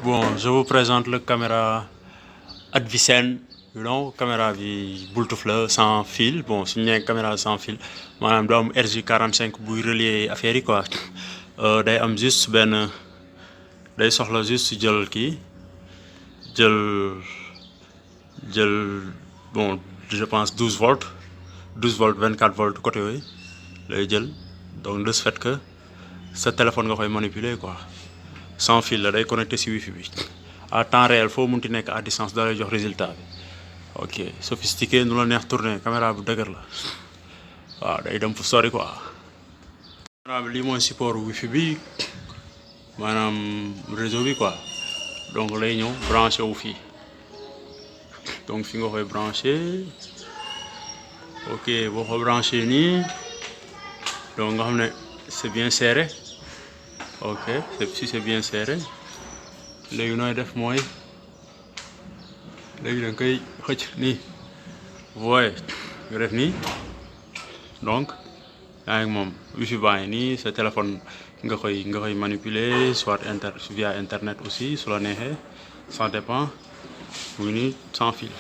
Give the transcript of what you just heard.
Bon, je vous présente la caméra Advicen, caméra bi Bluetooth la sans fil. Bon, c'est une caméra sans fil. Madame doit RJ45 buy relier affaire yi quoi. Day am juste ben day soxla juste jël ki jël bon, je pense 12 volts 24 volts côté yooyu lay jël. Donc de ce fait que sa téléphone nga koy manipuler quoi. Sans fil la day connecté ci wifi bi à temps réel foo munti nekk à distance da lay jox résultat bi ok sophistiqué nu la neex tourner caméra bu dëgër la waaw day dem fu sori quoi. caméra bi lii mooy support wifi bi maanaam réseau bi quoi donc lay ñëw branché wu fii donc fi nga koy branché ok boo ko branché nii donc nga xam ne c'est bien serré. Ok, si c'est bien serré léegi nooy def mooy léegi da nga koy xëcc nii voyez nga def nii donc yaa ngi moom wifi baa ngi nii sa téléphone nga koy manipuler soit via internet aussi su la neexee ça dépend mu ngi nii sans fil.